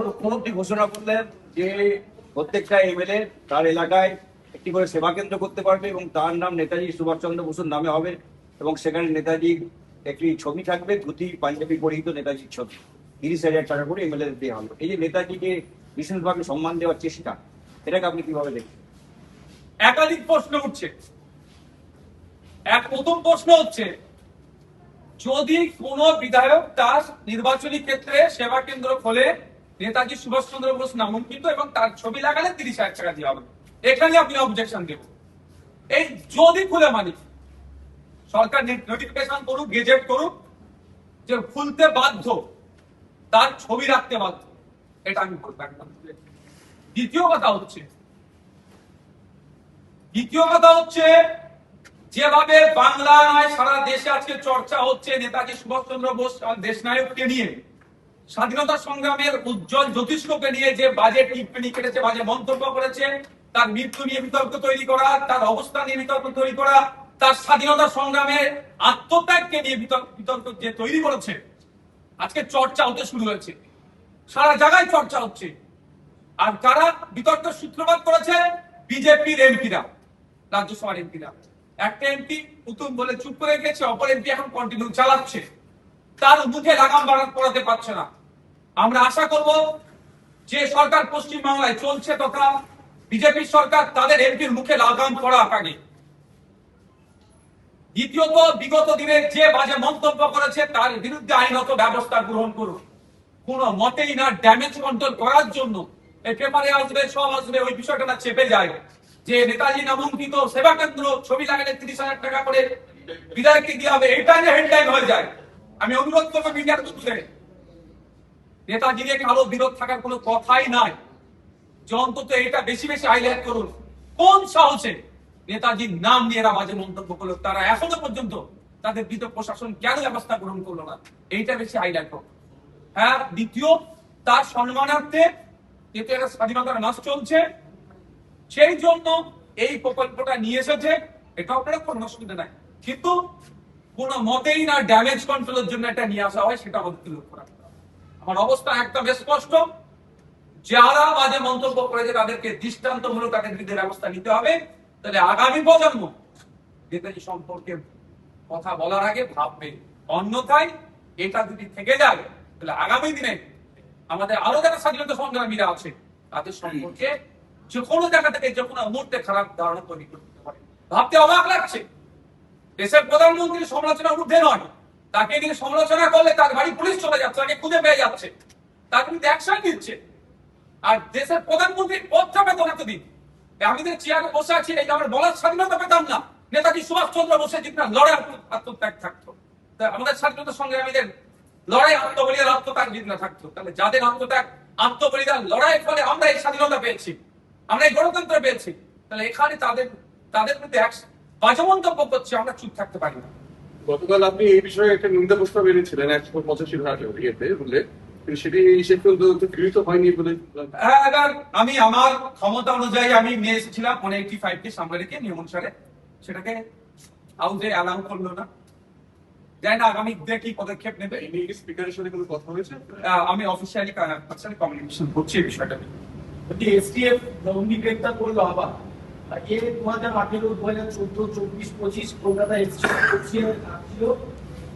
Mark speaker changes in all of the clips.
Speaker 1: মুখ্যমন্ত্রী ঘোষণা করলেন যে প্রত্যেকটা এমএলএ তার এলাকায় একটি করে সেবা কেন্দ্র করতে পারবে এবং তার নাম নেতাজি সুভাষচন্দ্র বসুর নামে হবে এবং সেখানে নেতাজির একটি ছবি থাকবে, ধুতি পাঞ্জাবি পরিহিত নেতাজির ছবি। 30,000 টাকা করে এমএলএ দেওয়া হলো। এই যে নেতাজিকে বিশেষভাবে সম্মান দেওয়ার চেষ্টা, এটাকে আপনি কিভাবে দেখছেন?
Speaker 2: একাধিক প্রশ্ন উঠছে। প্রথম প্রশ্ন হচ্ছে, যদি কোন বিধায়ক তার নির্বাচনী ক্ষেত্রে সেবা কেন্দ্র খোলে নেতাজি সুভাষচন্দ্র বোস নামাঙ্কিত এবং তার ছবি লাগালে 30,000 টাকা দেওয়া হবে, এখানে আপনি অবজেকশন দেব। এই যদি খুলে মানি, সরকার নোটিফিকেশন করুক, গেজেট করুক যে খুলতে বাধ্য, তার ছবি রাখতে বাধ্য, এটা আমি বলবো একদম। দ্বিতীয় কথা হচ্ছে যেভাবে বাংলা নয় সারা দেশে আজকে চর্চা হচ্ছে নেতাজি সুভাষচন্দ্র বোস দেশ নায়ককে নিয়ে, স্বাধীনতা সংগ্রামের উজ্জ্বল জ্যোতিষ্ককে নিয়ে যে বাজে টিপ্পনি কেটেছে, বাজে মন্তব্য করেছে, তার মৃত্যু নিয়ে বিতর্ক তৈরি করা, তার অবস্থা নিয়ে বিতর্ক তৈরি করা, তার স্বাধীনতা সংগ্রামের আত্মত্যাগকে নিয়ে বিতর্ক যে তৈরি করেছে, আজকে চর্চা হতে শুরু হয়েছে, সারা জায়গায় চর্চা হচ্ছে। আর কারা বিতর্কের সূত্রপাত করেছে? বিজেপির এমপিরা, রাজ্যসভার এমপিরা। একটা এমপি পুতুম বলে চুপ করে গেছে, অপর এমপি এখন কন্টিনিউ চালাচ্ছে, তার মুখে লাগাম পড়াতে পারছে না। আমরা আশা করব যে সরকার পশ্চিমবাংলায় চলছে তথা বিজেপির সরকার, তাদের এমপির মুখে লাগাম পড়া আগে। দ্বিতীয়ত, বিগত দিনে যে বাজে মন্তব্য করেছে তার বিরুদ্ধে আইনত ব্যবস্থা গ্রহণ করুন। কোন মতেই না ড্যামেজ কন্ট্রোল করার জন্য এই পেপারে আসবে, সব আসবে, ওই বিষয়টা না চেপে যায় যে নেতাজি নামাঙ্কিত সেবা কেন্দ্র ছবি লাগালে 30,000 টাকা করে বিধায়ককে দিয়ে হবে, এটা যে হেডলাইন হয়ে যায়। আমি অনুরোধ করবো মিডিয়ার ক্ষেত্রে, নেতাজি নিয়ে কারো বিরোধ থাকার কোনো কথাই নাই, যে অন্তত এটা বেশি বেশি হাইলাইট করুন। কোন সাহসে নেতাজির নাম নিয়ে এরা বাজে মন্তব্য করলো, তারা এখনো পর্যন্ত তাদের বিরুদ্ধে প্রশাসন কেন ব্যবস্থা গ্রহণ করলো না, এইটা বেশি হাইলাইট করুন। হ্যাঁ, দ্বিতীয়, তার সম্মানার্থে যেহেতু একটা স্বাধীনতার মাস চলছে, সেই জন্য এই প্রকল্পটা নিয়ে এসেছে, এটা আপনারা কোনো অসুবিধা নাই, কিন্তু কোন মতেই না ড্যামেজ কন্ট্রোলের জন্য এটা নিয়ে আসা হয়, সেটা আমাদের লক্ষ্য রাখতে হবে। আমার অবস্থা একদম স্পষ্ট, যারা বাজে মন্তব্য করেছে তাদেরকে দৃষ্টান্তমূলক তাদের বিরুদ্ধে ব্যবস্থা নিতে হবে। তাহলে আগামী প্রজন্ম নেতাজি সম্পর্কে কথা বলার আগে ভাববে, অন্যথায় এটা যদি থেকে যায় তাহলে আগামী দিনে আমাদের আরো যারা স্বাধীনতা সংগ্রামীরা আছে তাদের সম্পর্কে যে কোনো জায়গা থেকে যে কোনো মুহূর্তে খারাপ ধারণা তৈরি করতে পারে। ভাবতে অবাক লাগছে, দেশের প্রধানমন্ত্রীর সমালোচনার ঊর্ধ্বে নয়, তাকে নিয়ে সমালোচনা করলে তার বাড়ি পুলিশ চলে যাচ্ছে, তাকে খুঁজে পেয়ে যাচ্ছে, তার বিরুদ্ধে অ্যাকশন নিচ্ছে। আর দেশের প্রধানমন্ত্রীর পদটা পেত এতদিন, আমি যে চেয়ারে বসে আছি এই আমার বলার স্বাধীনতা পেতাম না, নেতাজি সুভাষচন্দ্র বসে যদি না লড়াই আত্মত্যাগ থাকতো, আমাদের স্বাধীনতা সংগ্রামীদের লড়াই আত্মবলিদান আত্মত্যাগ যদি না থাকতো, তাহলে যাদের আত্মত্যাগ আত্মবলিদান লড়াইয়ের ফলে আমরা এই স্বাধীনতা পেয়েছি, আমরা এই গণতন্ত্র পেয়েছি, তাহলে এখানে তাদের বিরুদ্ধে বাজে মন্তব্য করছে, আমরা চুপ থাকতে পারি না।
Speaker 3: গতকাল আপনি এই বিষয়ে একটা নিন্দা প্রস্তাব এনেছিলেন 185 ধারা ইয়েতে বলে, সেটি গৃহীত হয়নি বলে।
Speaker 2: আমি আমার ক্ষমতা অনুযায়ী আমি নিয়ে এসেছিলাম 185 কে সামনে রেখে নিয়ম অনুসারে, সেটাকে হাউসে অ্যালাউ করলো না। জানি না আগামী কি পদক্ষেপ নেবে।
Speaker 3: স্পিকারের সাথে কোনো কথা হয়েছে?
Speaker 2: আমি অফিসিয়ালি কমিউনিকেশন করছি এই বিষয়টা নিয়ে।
Speaker 4: এসটিএফ জঙ্গি গ্রেপ্তার করলো আবার, এর 2018, 2014, 24, 25 কলকাতা এসটিএফ ছিল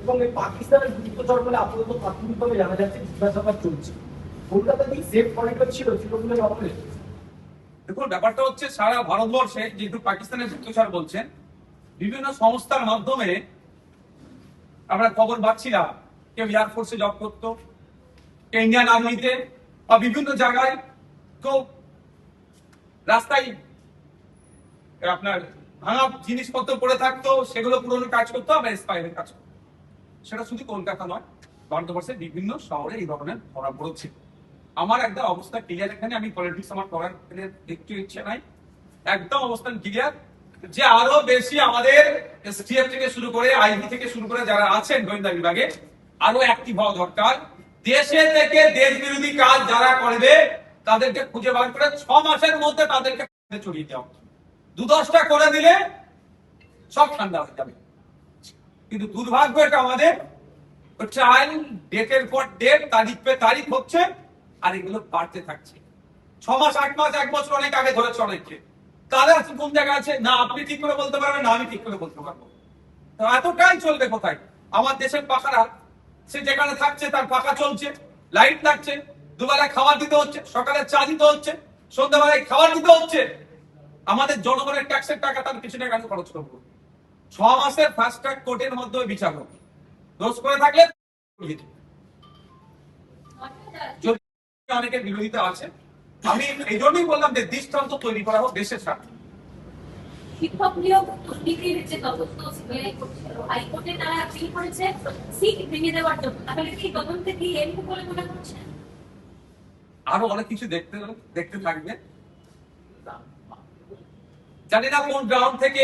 Speaker 4: এবং এই পাকিস্তানের গুরুত্বচর বলে আপাতত প্রাথমিকভাবে জানা যাচ্ছে, জিজ্ঞাসাবাদ চলছে। কলকাতা কি সেফ করিডর ছিল তৃণমূলের অপরে?
Speaker 2: দেখুন, ব্যাপারটা হচ্ছে সারা ভারতবর্ষে যেহেতু পাকিস্তানের গুপ্তচর বলছেন, বিভিন্ন সংস্থার মাধ্যমে আমরা খবর পাচ্ছিলাম, কেউ এয়ারফোর্সে জব করতো, কেউ ইন্ডিয়ান আর্মিতে বা বিভিন্ন জায়গায়, তো রাস্তায় আপনার ভাঙা জিনিসপত্র পড়ে থাকতো, সেগুলো পুরনো কাজ করতো, আবার এক্সপায়ারের কাজ করতো। সেটা শুধু কলকাতা নয়, ভারতবর্ষের বিভিন্ন শহরে এই ধরনের ধরা পড়েছে। আমার একদম অবস্থা ক্লিয়ার, এখানে আমি পলিটিক্স আমার করার একটু ইচ্ছে নাই, একদম অবস্থান ক্লিয়ার যে আরো বেশি আমাদের এসটিএফ থেকে শুরু করে আইবি থেকে শুরু করে যারা আছেন গোয়েন্দা বিভাগে আরো অ্যাক্টিভ হওয়া দরকার। দেশে থেকে দেশ বিরোধী কাজ যারা করবে তাদেরকে খুঁজে বার করে 6 মাসের মধ্যে তাদেরকে চড়িয়ে দেওয়া, 2-10টা করে দিলে সব ঠান্ডা হয়ে যাবে। কিন্তু দুর্ভাগ্য এটা আমাদের ট্রায়াল ডেটের পর ডেট, তারিখ পে তারিখ হচ্ছে, আর এগুলো বাড়তে থাকছে। 6 মাস 8 মাস 1 বছর অনেক আগে ধরেছে অনেককে, তাহলে আজকে কোন জায়গায় আছে না আপনি ঠিক করে বলতে পারবেন না আমি ঠিক করে বলতে পারবো। তো এতটাই চলবে কোথায়? আমার দেশের পাখারা সে যেখানে থাকছে তার পাখা চলছে, লাইট লাগছে, দুবেলায় খাবার দিতে হচ্ছে, সকালে চা দিতে হচ্ছে, সন্ধ্যাবেলায় খাবার দিতে হচ্ছে। আমাদের জনগণের ট্যাক্সের টাকা তার পিছনে কেন খরচ করবো? 6 মাসের ফাস্ট ট্র্যাক কোর্টের মধ্যে বিচার হবে, দোষ করে থাকলে যদি অনেকের বিরোধিতা আছে, আমি এই জন্যই বললাম যে দৃষ্টান্ত তৈরি করা হোক দেশের স্বার্থে।
Speaker 5: শিক্ষক নিয়োগ দুর্নীতির যে তদন্ত সিবিআই করছিল, হাইকোর্টে তারা আপিল করেছে সিট ভেঙে দেওয়ার জন্য। তাহলে কি তদন্তে কি এমনি বলে মনে করছেন?
Speaker 2: আরো অনেক কিছু দেখতে থাকবে। জানি না কোন গ্রাউন্ড থেকে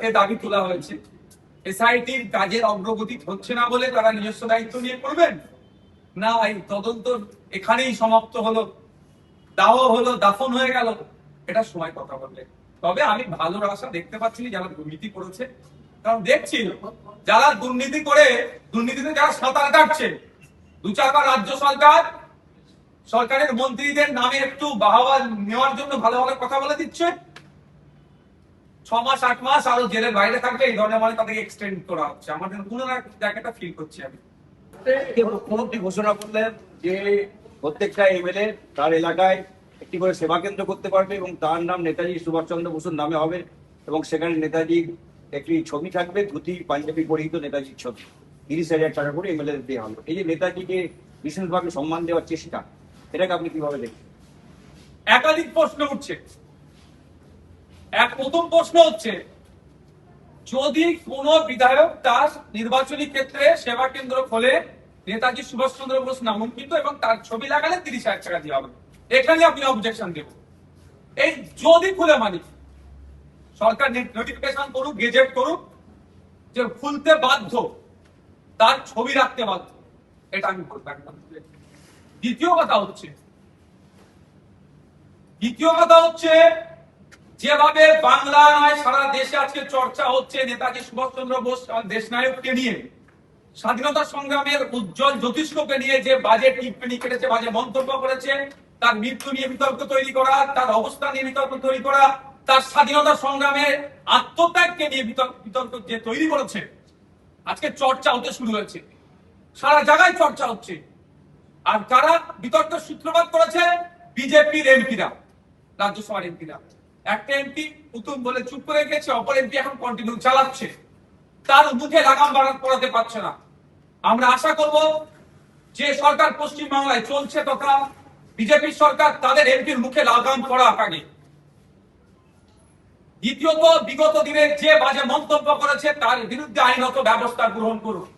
Speaker 2: এ দাবি তোলা হয়েছে। এসআইটির কাজের অগ্রগতি হচ্ছে না বলে তারা নিজস্ব দায়িত্ব নিয়ে করবেন না, এই তদন্ত এখানেই সমাপ্ত হলো, দাহ হলো, দাফন হয়ে গেল, এটা সময় কথা বলবে। তবে আমি ভালো আশা দেখতে পাচ্ছি যারা দুর্নীতি করেছে, কারণ দেখছি যারা দুর্নীতি করে দুর্নীতিতে যারা সাঁতার কাটছে, 2-4 বার রাজ্য সরকারের মন্ত্রীদের নামে একটু বাহবা নেওয়ার জন্য ভালো ভালো কথা বলে দিচ্ছে, 6 মাস 8 মাস আরো জেলের বাইরে থাকবে, এই ধরনের মানে তাদেরকে এক্সটেন্ড করা হচ্ছে। আমাদের কোনো না জায়গাটা ফিল করছি আমি।
Speaker 1: মুখ্যমন্ত্রী ঘোষণা করলেন যে প্রত্যেকটা এমএলএ তার এলাকায় একটি করে সেবা কেন্দ্র করতে পারবে এবং তার নাম নেতাজি সুভাষচন্দ্র বসুর নামে হবে এবং সেখানে নেতাজির একটি ছবি থাকবে, ধুতি পাঞ্জাবি পরিহিত নেতাজির ছবি, 30,000 টাকা করে এমএলএ দেওয়া হবে। এই যে নেতাজিকে বিশেষভাবে সম্মান দেওয়ার চেষ্টা, এটাকে আপনি কিভাবে দেখেন?
Speaker 2: একাধিক প্রশ্ন উঠছে। প্রথম প্রশ্ন হচ্ছে, যদি কোন বিধায়ক তার নির্বাচনী ক্ষেত্রে সেবা কেন্দ্র খোলে, নেতাজি সুভাষচন্দ্র বোস নামাঙ্কিত এবং তার ছবি লাগালে 30,000 টাকা দেওয়া হবে, এখানে আপনি অবজেকশন দেবেন? এই যদি খুলে মানি, সরকার নোটিফিকেশন করুক, গেজেট করুক যে খুলতে বাধ্য, তার ছবি রাখতে বাধ্য, এটা আমি বলতে পারতাম। দ্বিতীয় কথা হচ্ছে যেভাবে বাংলা নয় সারা দেশে আজকে চর্চা হচ্ছে নেতাজি সুভাষচন্দ্র বোস দেশ নায়ককে নিয়ে, স্বাধীনতা সংগ্রামের উজ্জ্বল জ্যোতিষ্ককে নিয়ে যে বাজে টিপ্পনি কেটেছে, বাজে মন্তব্য করেছে, তার মৃত্যু নিয়ে বিতর্ক তৈরি করা, তার অবস্থা নিয়ে বিতর্ক তৈরি করা, তার স্বাধীনতা সংগ্রামের আত্মত্যাগকে নিয়ে বিতর্ক যে তৈরি করেছে, আজকে চর্চা হতে শুরু হয়েছে, সারা জায়গায় চর্চা হচ্ছে। আর কারা বিতর্কের সূত্রপাত করেছে? বিজেপির এমপিরা, রাজ্যসভার এমপিরা। একটা এমপি পুতুম বলে চুপ করে গেছে, অপর এমপি এখন কন্টিনিউ চালাচ্ছে, তার মুখে লাগাম পড়াতে পারছে না। আমরা আশা করব যে সরকার পশ্চিমবাংলায় চলছে তথা বিজেপি সরকার, তাদের এমপির মুখে লাগাম পড়া আগে। দ্বিতীয়ত, বিগত দিনে যে বাজে মন্তব্য করেছে তার বিরুদ্ধে আইনত ব্যবস্থা গ্রহণ করুন।